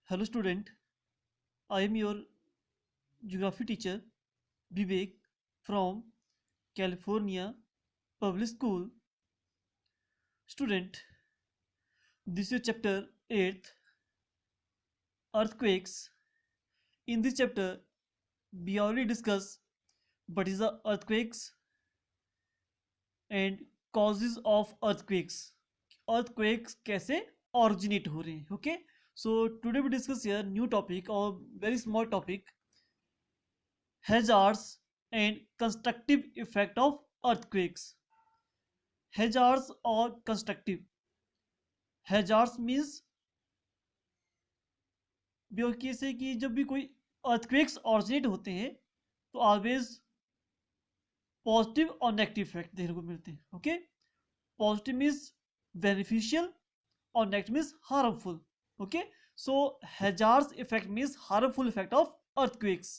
Hello student, I am your geography teacher Vivek from California Public School. Student, this is chapter 8th, Earthquakes. In this chapter, we already discussed what is the earthquakes and causes of earthquakes. Earthquakes कैसे originate हो रहे हैं, okay? So today we discuss here new topic or very small topic, hazards and constructive effect of earthquakes. Hazards or constructive. Hazards means बेवकूफ़ी है कि जब भी कोई अर्थक्वेक्स ऑरिजिनेट होते हैं तो ऑलवेज पॉजिटिव और नेगेटिव इफेक्ट देखने को मिलते हैं. ओके, पॉजिटिव मीन्स बेनिफिशियल और negative means harmful. Okay, so hazards effect means harmful effect of earthquakes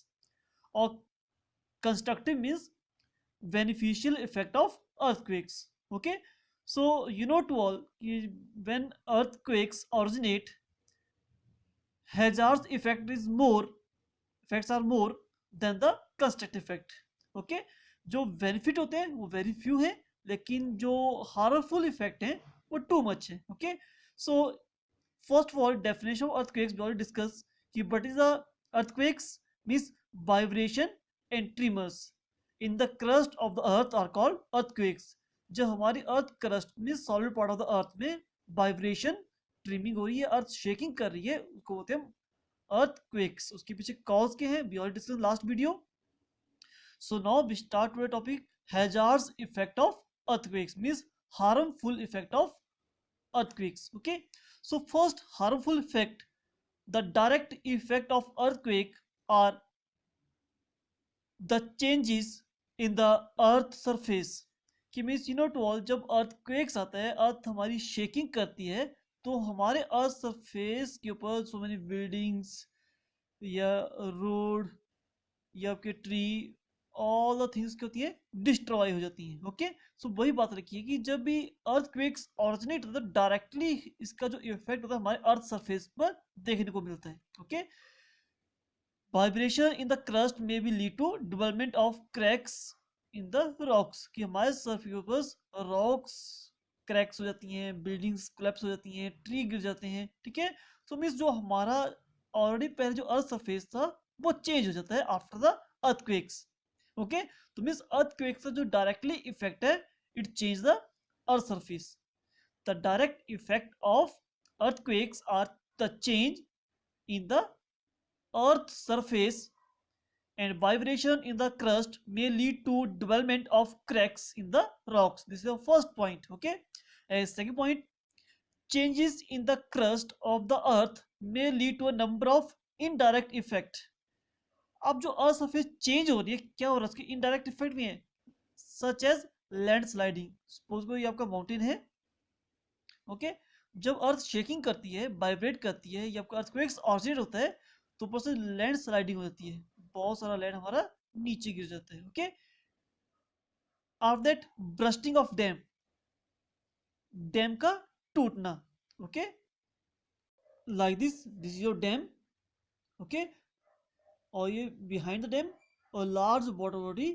और constructive means beneficial effect of earthquakes. Okay, so you know to all when earthquakes originate, hazards effects are more than the constructive effect. Okay, जो benefit होते हैं वो very few हैं, लेकिन जो harmful effect हैं वो टू मच है. Okay, so first of all definition of earthquakes we already discuss कि what is the earthquakes means vibration and tremors in the crust of the earth are called earthquakes. जब हमारी earth crust में solid part of the earth में vibration trimming हो रही है, अर्थ shaking कर रही है, उसको बोलते हैं अर्थक्वेक्स. उसके पीछे कॉज के हैं we already discuss last video. So now we start today topic hazards effect of earthquakes means harmful effect of earthquakes. Okay, so first harmful effect, the direct effect of earthquake are the changes in the earth surface. कि means you know to all जब earthquakes आता है, अर्थ हमारी shaking करती है, तो हमारे earth surface के ऊपर सो मेनी बिल्डिंग्स या रोड या आपके ट्री ऑल द थिंग्स क्या होती है डिस्ट्रॉय हो जाती हैं. ओके, सो वही बात रखिए कि जब भी अर्थक्वेक्स ऑरिजिनेट होता है डायरेक्टली इसका जो इफेक्ट होता है हमारे अर्थ सरफेस पर देखने को मिलता है. Okay, vibration in the crust में भी lead to development of cracks in the rocks कि हमारे सरफेस रॉक्स क्रैक्स हो जाती हैं, बिल्डिंग्स कोलैप्स हो जाती हैं, ट्री गिर जाते हैं. ठीक है, सो मीन्स जो हमारा ऑलरेडी पहले जो अर्थ सरफेस था वो चेंज हो जाता है आफ्टर द अर्थक्वेक्स. ओके, तो मीन्स अर्थक्वेक्स का जो डायरेक्टली इफेक्ट है it change the earth surface. The direct effect of earthquakes are the change in the earth surface and vibration in the crust may lead to development of cracks in the rocks. This is the first point. Okay, and second point, changes in the crust of the earth may lead to a number of indirect effect. अब जो earth surface change हो रही है क्या हो रहा है, उसके इनडायरेक्ट इफेक्ट भी है, सच एज लैंडस्लाइडिंग. सपोज कोई आपका माउंटेन है. ओके, जब अर्थ शेकिंग करती है, वाइब्रेट करती है या आपका अर्थक्वेक्स ऑरिजिनेट होता है तो ऊपर से लैंड स्लाइडिंग हो जाती है, बहुत सारा लैंड हमारा नीचे गिर जाता है. Okay, after that bursting of dam, dam का टूटना. Okay, like this is your dam. Okay, और ये बिहाइंड द डैम और लार्ज वाटर बॉडी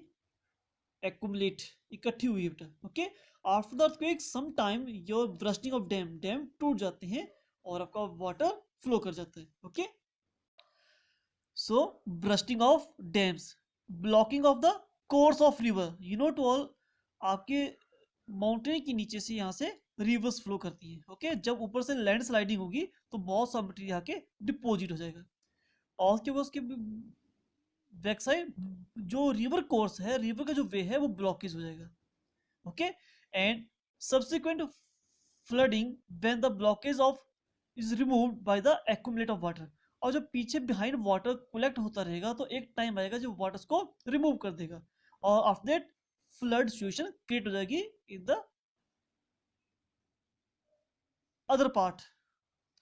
एक्यूमुलेट इकट्ठी हुई है बेटा. Okay, after the earthquake some time your bursting of dam, dam टूट जाते हैं और आपका वाटर फ्लो कर जाता है. Okay, so bursting of dams, blocking of the course of river. you know to all आपके माउंटेन के नीचे से यहाँ से रिवर्स फ्लो करती है. ओके, जब ऊपर से लैंड स्लाइडिंग होगी तो बहुत सा मटेरियल आके डिपोजिट हो जाएगा और उसके बैक साइड जो रिवर कोर्स है, रिवर का जो वे है वो ब्लॉकेज हो जाएगा. Okay, and subsequent flooding when the blockage of is removed by the accumulate of water. और जब पीछे बिहाइंड वाटर कलेक्ट होता रहेगा तो एक टाइम आएगा जो वाटर्स को रिमूव कर देगा और after that flood situation create हो जाएगी in the other part.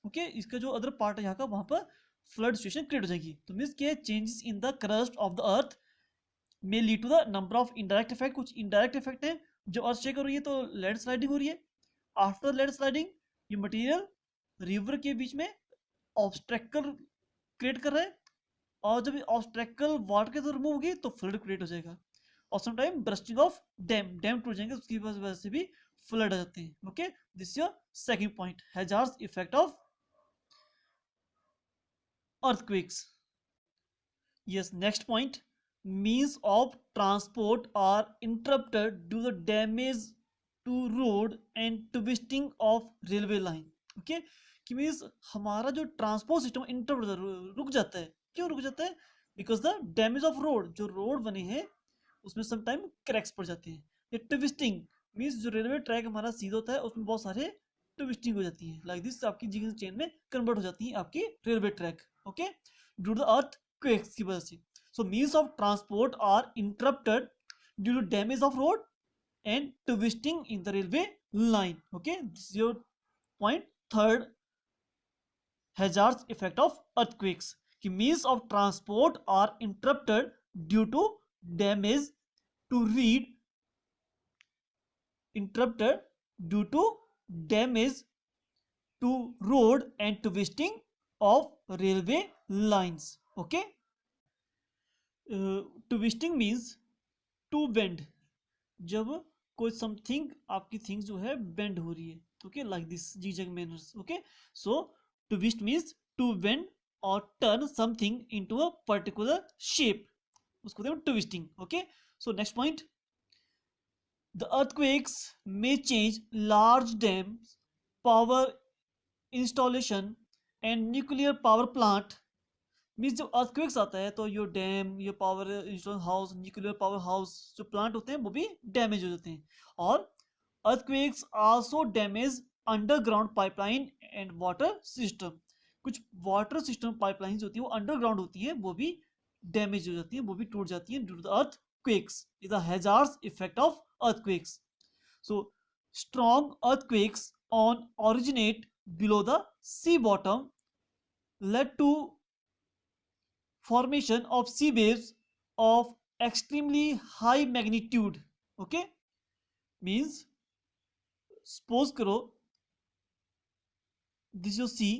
Okay, इसका जो अदर पार्ट है यहाँ का वहां पर फ्लड सिचुएशन क्रिएट हो जाएगी. तो मीन्स के changes in the crust of the earth में lead to the number of indirect effect. कुछ इनडायरेक्ट इफेक्ट है, जो अर्थ शेक हो रही है तो लैंड स्लाइडिंग हो रही है. आफ्टर लैंड स्लाइडिंग ये मटीरियल रिवर के बीच में ऑब्स्ट्रैकल क्रिएट कर रहा है, और जब ऑब्स्ट्रैकल वाटर के अंदर रिमूव होगी तो फ्लड क्रिएट हो जाएगा। और समटाइम ब्रस्टिंग ऑफ डैम टूट जाएंगे, उसकी वजह से भी फ्लड आ जाते हैं। Okay, this your second point, hazards effect of earthquakes. Yes, next point, means of transport are interrupted due to damage to road and twisting of railway line. Okay, कि means हमारा जो ट्रांसपोर्ट सिस्टम इंटरप्ट रुक जाता है। क्यों रुक जाता है? Because the damage of road, जो रोड बने हैं उसमें समटाइम क्रैक्स पड़ जाते हैं। ये ट्विस्टिंग मीन्स जो रेलवे ट्रैक हमारा सीधा होता है उसमें बहुत सारे ट्विस्टिंग हो जाती है, लाइक दिस आपकी जिंक चेन में कन्वर्ट हो जाती है आपकी railway track. Okay, due to the earthquakes की वजह से। So means of transport are interrupted due to damage of road and twisting in the railway line. Okay, this is your point third, hazards effect of earthquakes. कि means of transport are interrupted due to damage to read interrupted due to damage to road and twisting of railway lines. Okay, twisting means to bend, जब कोई something आपकी things जो है bend हो रही है। Okay, like this zigzag manners. Okay, so twist means to bend और turn something into a particular shape, उसको कहते हैं twisting. Okay, so next point, the earthquakes may change large dams, power installation and nuclear power plant. Means जब earthquakes आता है तो your dam, your power installation house, nuclear power house जो plant होते हैं वो भी डैमेज हो जाते हैं। और earthquakes also damage underground pipeline and water system. कुछ वाटर सिस्टम पाइपलाइन होती है वो अंडरग्राउंड होती है, वो भी डैमेज हो जाती है, वो भी टूट जाती है due to the earthquakes. Is the hazards effect of earthquakes. So strong earthquakes on originate below the sea bottom led to formation of sea waves of extremely high magnitude. Okay, means suppose करो this is your sea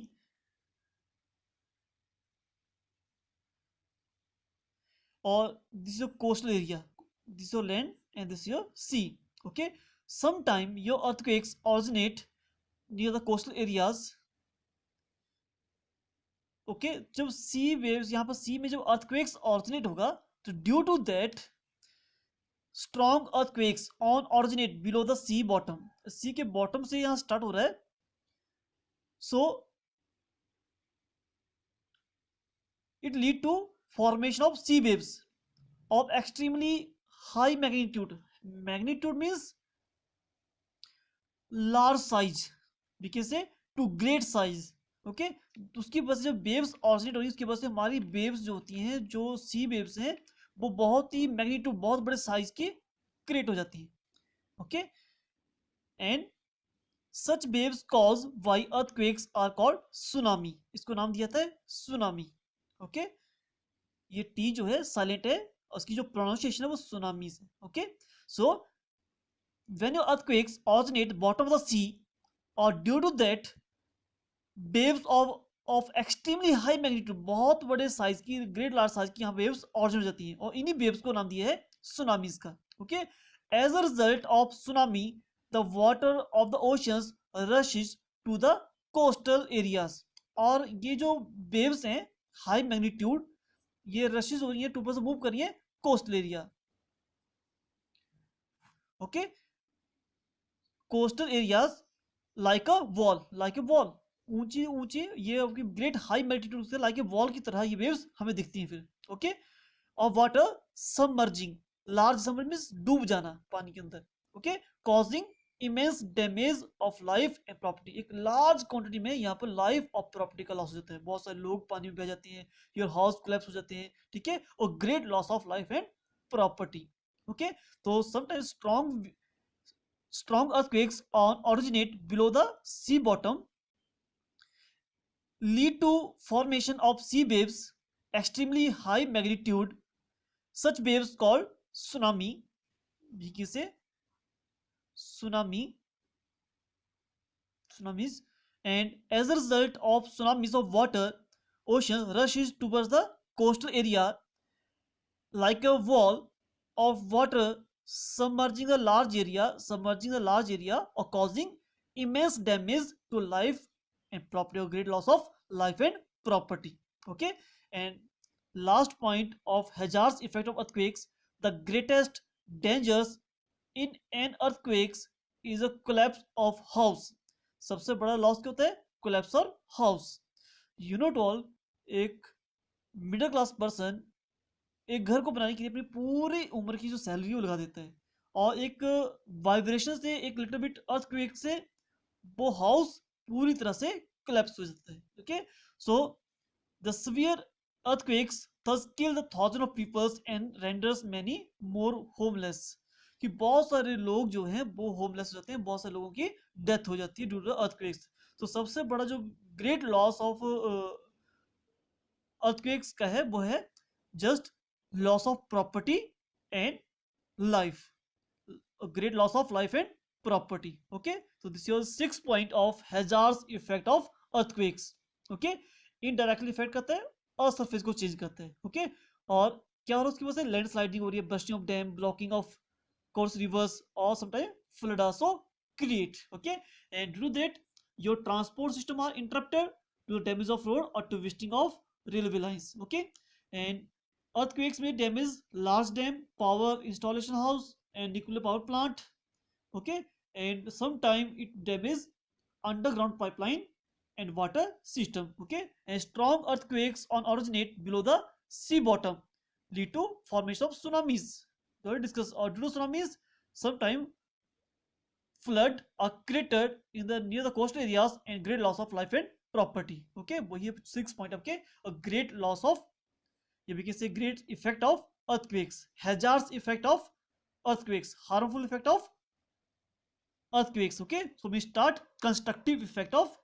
or this is your coastal area, this is your land and this is your sea. Okay, sometime your earthquakes originate near the coastal areas. Okay, जब सी waves यहाँ पर सी में जब earthquakes originate होगा तो due to that strong earthquakes on originate below the sea bottom, sea के bottom से यहाँ स्टार्ट हो रहा है। So it lead to formation of sea waves of extremely high magnitude. Magnitude means large size, we can say to great size. Okay, तो उसकी वजह से जब वेव्स ऑरिजिनेट हो रही है उसकी वजह से हमारी वेव्स जो होती हैं, जो सी वेव्स हैं, वो बहुत ही मैग्नीट्यूड, बहुत बड़े साइज की क्रिएट हो जाती है। Okay, and such waves cause by earthquakes are called tsunami. इसको नाम दिया था सुनामी। ओके, ये टी जो है साइलेंट है और उसकी जो प्रोनाउंसिएशन है वो सुनामी है। Okay, so when your earthquakes originate bottom of the sea और due to that waves of extremely high magnitude, बहुत बड़े साइज की, ग्रेट लार्ज साइज की यहाँ वेव्स ऑरिजिनेट हो जाती हैं और इन्हीं वेव्स को नाम दिया है सुनामीज का। Okay, as a result of tsunami the water of the oceans rushes to the coastal areas. और ये जो वेव्स हैं हाई मैग्नीट्यूड, ये रशेस हो रही है, ऊपर से मूव कर रही है coastal area. Okay, coastal areas like a wall, like a wall, ऊंची ऊंची, ये आपकी ग्रेट हाई मैग्नीट्यूड से लाइक ए वॉल की तरह ये वेव्स हमें दिखती हैं फिर। ओके, और water submerging, large submerge means डूब जाना पानी के अंदर। Okay, causing immense damage of life and property. एक लार्ज क्वांटिटी में यहाँ पर लाइफ और प्रॉपर्टी का लॉस हो जाता है, बहुत सारे लोग पानी में बह जाते हैं, योर हाउस कोलैप्स हो जाते हैं। ठीक है, और great loss of life and property. Okay, तो sometimes strong earthquakes on originate below the sea bottom lead to formation of sea waves extremely high magnitude, such waves called tsunami, tsunamis, and as a result of tsunamis of water, ocean rushes towards the coastal area like a wall of water, submerging a large area or causing immense damage to life and property, or great loss of life and property. Okay, and last point of hazards effect of earthquakes, the greatest dangers in an earthquakes is a collapse of house. सबसे बड़ा loss क्या होता है? Collapse और house. You not all, एक middle class person एक घर को बनाने के लिए अपनी पूरी उम्र की जो सैलरी वो लगा देता है, और एक वाइब्रेशन से, एक लिटिल बिट अर्थक्वेक से वो हाउस पूरी तरह से कोलैप्स हो जाता है. Okay, so the severe earthquakes thus kill the thousands of peoples and renders many more homeless. कि बहुत सारे लोग जो हैं वो होमलेस हो जाते हैं, बहुत सारे लोगों की डेथ हो जाती है ड्यू टू द earthquakes. तो सबसे बड़ा जो ग्रेट लॉस ऑफ earthquakes का है वो है just loss of property and life. A great loss of life and property. Okay, so this is your 6 point of hazards effect of earthquakes. Okay, indirectly effect करते हैं और surface को change करते हैं. ओके, और क्या हो रहा है उसकी वजह से? लैंडस्लाइडिंग हो रही है, bursting of dam, blocking of course rivers, or sometimes flood also create. Okay, and due to that your transport system are interrupted to the damage of road or to twisting of railway lines. Okay, and earthquakes may damage large dam, power installation house and nuclear power plant. Okay, and sometime it damages underground pipeline and water system. Okay, and strong earthquakes on originate below the sea bottom lead to formation of tsunamis. We already discussed, or due to tsunamis sometime flood are created in the near the coastal areas and great loss of life and property. Okay, वही 6 point. Okay, a great loss of, yeah, we can say great effect of earthquakes, hazards effect of earthquakes, harmful effect of earthquakes. Okay, so we start constructive effect of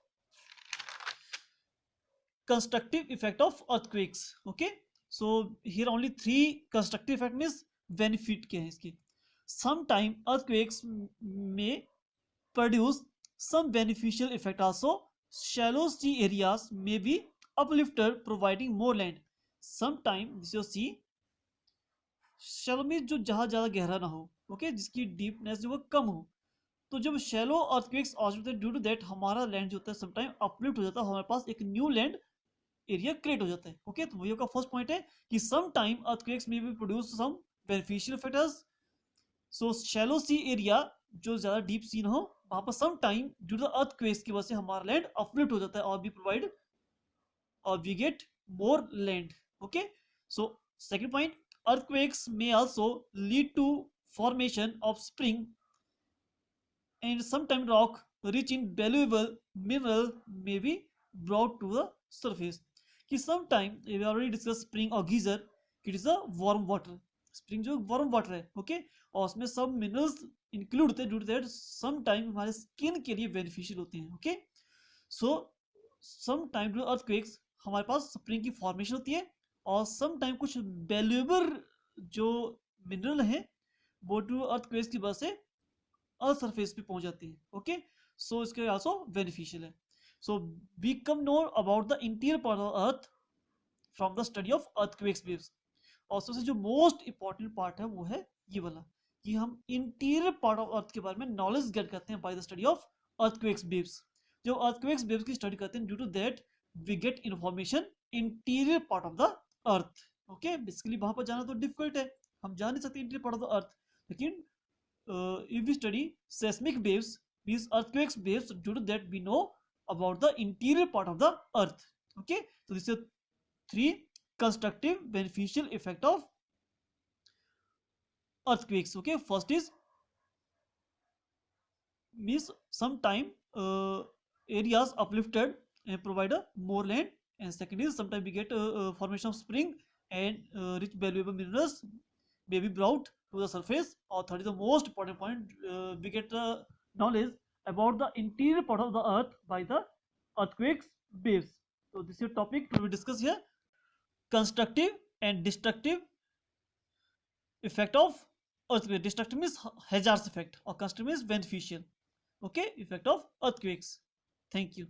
earthquakes. Okay, so here only 3 constructive effect means benefit के हैं इसके. Sometime earthquakes may produce some beneficial effect also. Shallow sea areas may be uplifted providing more land. Sometime this you see shallow में जो जहाँ ज़्यादा गहरा ना हो, ओके, जिसकी डीपनेस जो वो कम हो, तो जब शैलो अर्थक्वेक्स आ जाते हैं ड्यू टू दैट हमारा लैंड जो होता है समटाइम अपलिफ्ट हो जाता है, हमारे पास एक न्यू लैंड एरिया क्रिएट हो जाता है. ओके, तो वही का फर्स्ट पॉइंट है कि सम टाइम अर्थक्वेक्स में भी produce some beneficial factors. So shallow sea area जो ज़्यादा डीप सी ना हो, वहाँ पर some time due to the earthquakes की वजह से हमारा लैंड अपलिफ्ट हो जाता है और भी provide or we get more land. Okay, so second point, earthquakes may also lead to formation of spring and sometimes rock rich in valuable mineral may be brought to the surface. कि sometime we already discussed spring or geyser, it is a warm water. spring जो warm water है, okay, और उसमें सब minerals include होते हैं, due to that sometime हमारे skin के लिए beneficial होते हैं. okay, so sometime due to earthquakes हमारे पास स्प्रिंग की फॉर्मेशन होती है, और सम टाइम कुछ वैल्यूएबल जो मिनरल है वो टू अर्थक्वेक्स की वजह से अर्थ सरफेस पे पहुंच जाती है. ओके, सो इसके आल्सो बेनिफिशियल है. So we come know about the interior part of earth from the study of earthquakes waves. और सबसे जो मोस्ट इंपॉर्टेंट पार्ट है वो है ये वाला, कि हम इंटीरियर पार्ट ऑफ अर्थ के बारे में नॉलेज गेट करते हैं by the study of earthquakes waves. जो अर्थक्वेक्स वेव्स की स्टडी करते हैं, due to that we get information interior part of the earth. okay, basically वहां पर जाना तो डिफिकल्ट है, हम जा नहीं सकते इंटीरियर पार्ट ऑफ द अर्थ, लेकिन if we study seismic waves, these earthquakes waves, due to that we know about the interior part of the earth. okay, so this is 3 constructive beneficial effect of earthquakes. okay, first is means sometime areas uplifted and provide a more land, and second is sometimes we get formation of spring and rich valuable minerals may be brought to the surface, or third is the most important point, we get knowledge about the interior part of the earth by the earthquakes waves. So this is your topic to be discussed here, constructive and destructive effect of earthquake. Destructive means hazardous effect, or constructive means beneficial. okay, effect of earthquakes. Thank you.